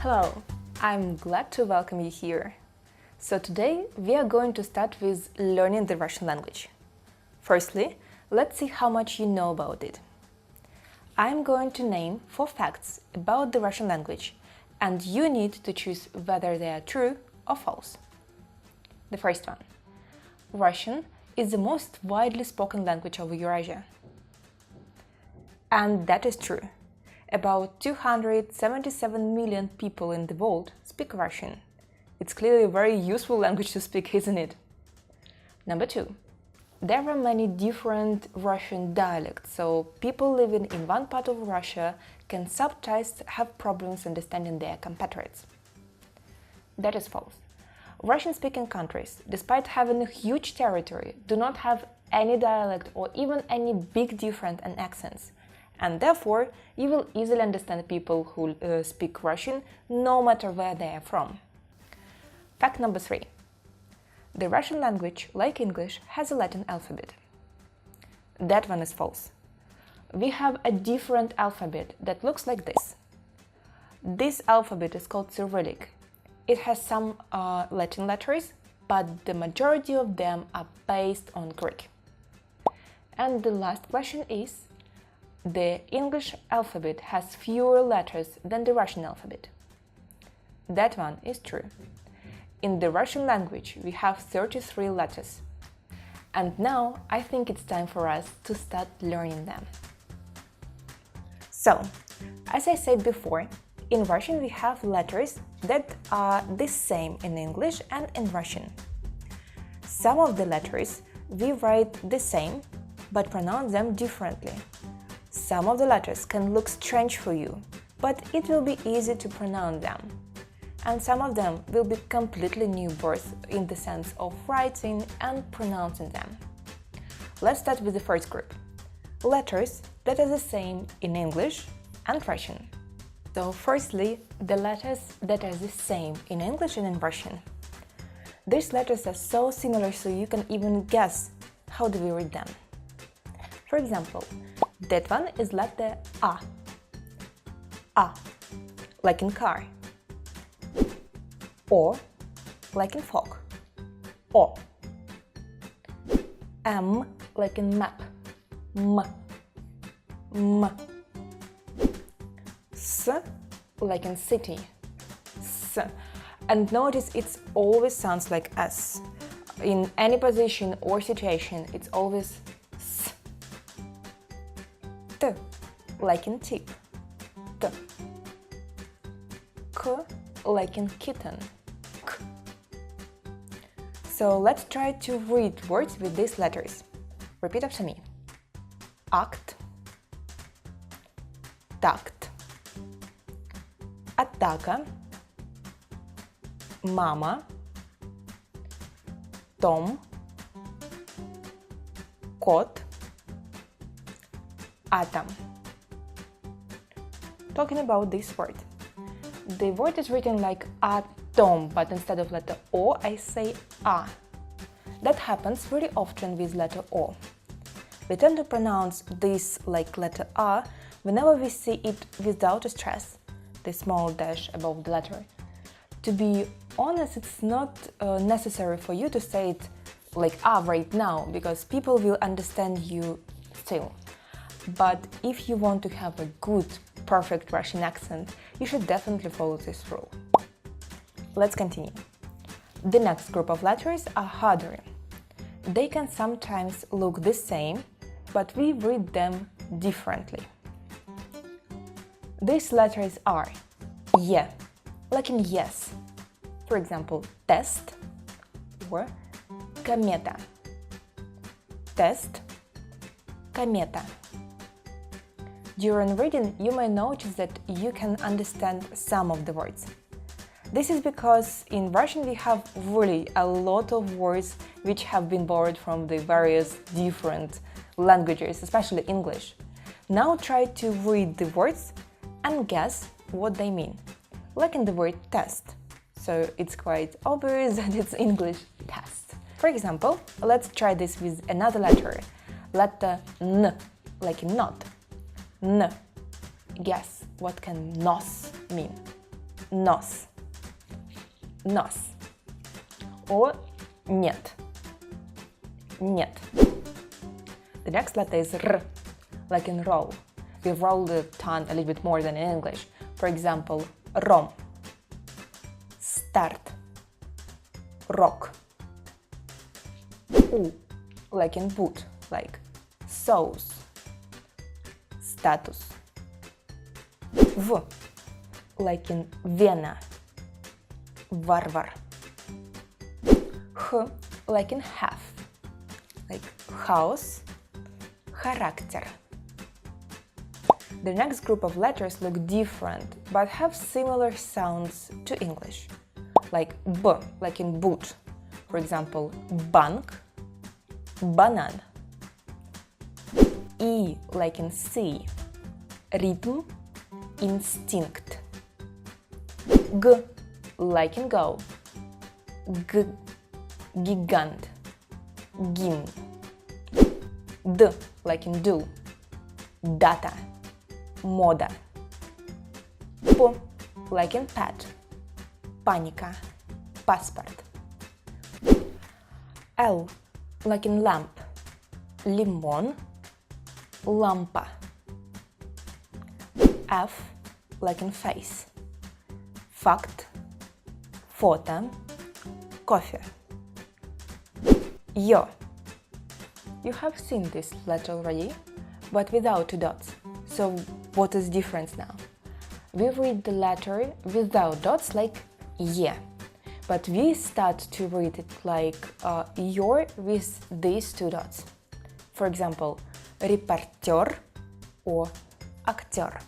Hello, I'm glad to welcome you here. So today we are going to start with learning the Russian language. Firstly, let's see how much you know about it. I'm going to name 4 facts about the Russian language, and you need to choose whether they are true or false. The first one. Russian is the most widely spoken language of Eurasia. And that is true. About 277 million people in the world speak Russian. It's clearly a very useful language to speak, isn't it? Number 2. There are many different Russian dialects, so people living in one part of Russia can sometimes have problems understanding their compatriots. That is false. Russian-speaking countries, despite having a huge territory, do not have any dialect or even any big difference in accents, and therefore you will easily understand people who speak Russian no matter where they are from. Fact number 3. The Russian language, like English, has a Latin alphabet. That one is false. We have a different alphabet that looks like this. This alphabet is called Cyrillic. It has some Latin letters, but the majority of them are based on Greek. And the last question is, the English alphabet has fewer letters than the Russian alphabet. That one is true. In the Russian language, we have 33 letters. And now I think it's time for us to start learning them. So, as I said before, in Russian we have letters that are the same in English and in Russian. Some of the letters we write the same, but pronounce them differently. Some of the letters can look strange for you, but it will be easy to pronounce them. And some of them will be completely new words in the sense of writing and pronouncing them. Let's start with the first group. Letters that are the same in English and Russian. So firstly, the letters that are the same in English and in Russian. These letters are so similar so you can even guess how do we read them. For example, that one is letter A. A, like in car. O, like in fog. O. M, like in map. M. M. S, like in city. S. And notice it always sounds like S. In any position or situation, it's always S. T, like in tip. T. K, like in kitten. K. So let's try to read words with these letters. Repeat after me. Act, tact, атака, мама, том, кот, атом. Talking about this word. The word is written like atom, but instead of letter O, I say A. That happens very often with letter O. We tend to pronounce this like letter A whenever we see it without a stress, the small dash above the letter. To be honest, it's not necessary for you to say it like A right now, because people will understand you still. But if you want to have a good, perfect Russian accent, you should definitely follow this rule. Let's continue. The next group of letters are harder. They can sometimes look the same, but we read them differently. These letters are Ye, like in yes. For example, test or комета. Test, комета. During reading, you may notice that you can understand some of the words. This is because in Russian we have really a lot of words which have been borrowed from the various different languages, especially English. Now try to read the words and guess what they mean, like in the word test. So it's quite obvious that it's English test. For example, let's try this with another letter. Letter N, like in not. N. Guess what can nos mean? Nos. Nos. Or нет. Нет. The next letter is R, like in roll. We roll the tongue a little bit more than in English. For example, rom. Start. Rock. U, like in boot, like sauce. Status. V, like in Vienna. Варвар. Х, like in half, like house. Характер. The next group of letters look different, but have similar sounds to English, like B, like in boot. For example, bank, банан. I, like in see, rhythm, instinct. G, like in go, gigant, гимн. D, like in do, data, мода. P, like in pet, паника, passport. L, like in lamp, лимон, лампа. F, like in face, факт, фото, кофе. Yo. You have seen this letter already, but without two dots. So what is the difference now? We read the letter without dots like yeah, but we start to read it like your with these two dots. For example, репортер or актер.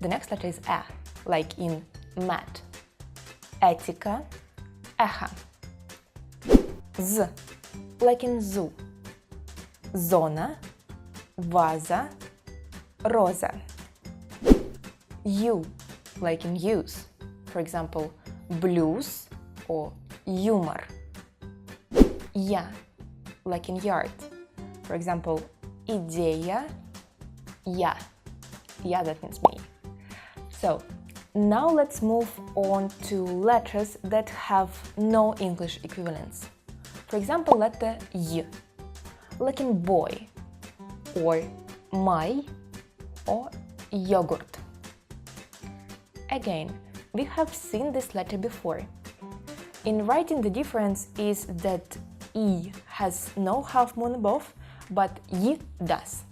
The next letter is A, like in mat. Этика, эхо. Z, like in zoo. Зона, ваза, роза. U, like in use. For example, blues or humor. Я, like in yard. For example, идея, я. Я, that means me. So, now let's move on to letters that have no English equivalents. For example, letter Y, like in boy, or my, or yogurt. Again, we have seen this letter before. In writing, the difference is that E has no half moon above, but Y does.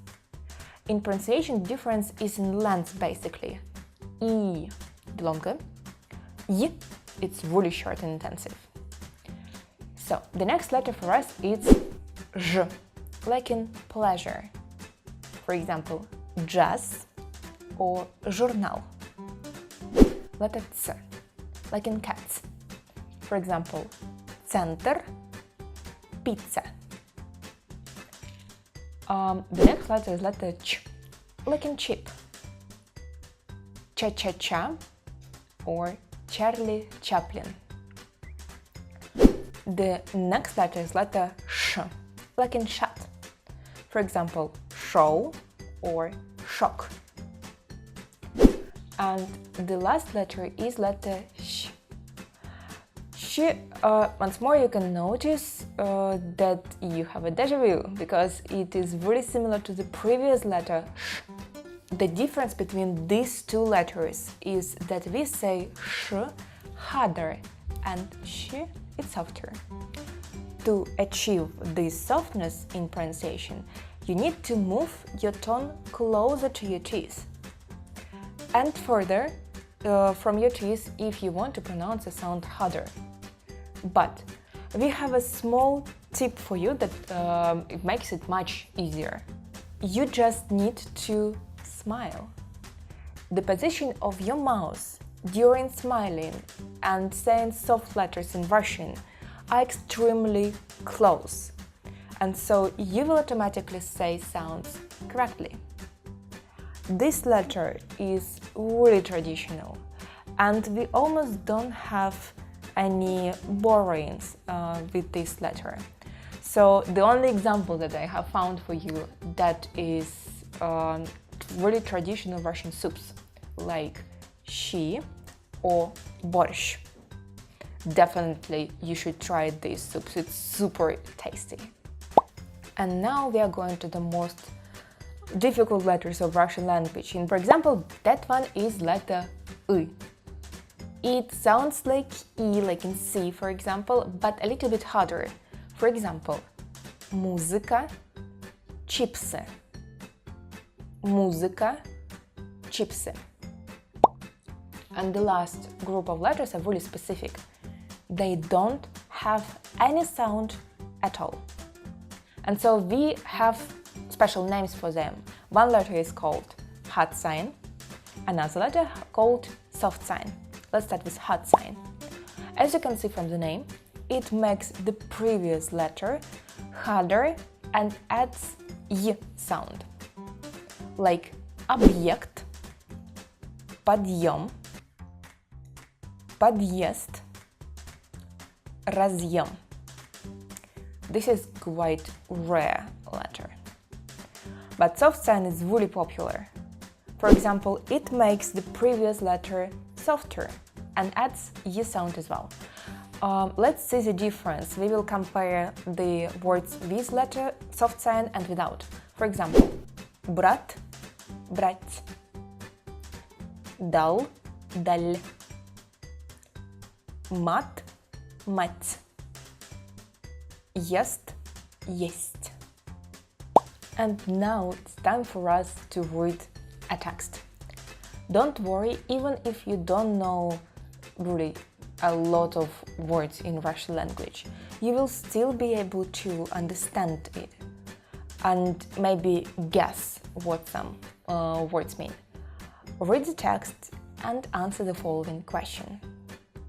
In pronunciation, the difference is in length basically. E longer, Y it's really short and intensive. So the next letter for us is J, like in pleasure. For example, jazz or journal. Letter C, like in cats. For example, центр, pizza. The next letter is letter Ch, like in chip. Cha-cha-cha or Charlie Chaplin. The next letter is letter Sh, like in shut. For example, show or shock. And the last letter is letter Sh. Once more you can notice that you have a deja vu, because it is very similar to the previous letter Sh. The difference between these two letters is that we say sh harder and sh it's softer. To achieve this softness in pronunciation, you need to move your tongue closer to your teeth and further from your teeth if you want to pronounce a sound harder. But we have a small tip for you that it makes it much easier. You just need to smile. The position of your mouth during smiling and saying soft letters in Russian are extremely close, and so you will automatically say sounds correctly. This letter is really traditional, and we almost don't have any borrowings with this letter. So the only example that I have found for you that is really traditional Russian soups, like щи, or борщ. Definitely you should try these soups, it's super tasty. And now we are going to the most difficult letters of Russian language. And for example, that one is letter Y. It sounds like E, like in C, for example, but a little bit harder. For example, музыка, чипсы. Музыка, чипсы. And the last group of letters are really specific. They don't have any sound at all. And so we have special names for them. One letter is called hard sign, another letter called soft sign. Let's start with hard sign. As you can see from the name, it makes the previous letter harder and adds y sound. Like объект, подъем, подъезд, разъем. This is quite rare letter. But soft sign is really popular. For example, it makes the previous letter softer and adds y sound as well. Let's see the difference. We will compare the words with letter soft sign and without. For example, брат, брать, дал, даль, мат, мать, ест, есть. And now it's time for us to read a text. Don't worry, even if you don't know really a lot of words in Russian language, you will still be able to understand it and maybe guess what some words mean. Read the text and answer the following question.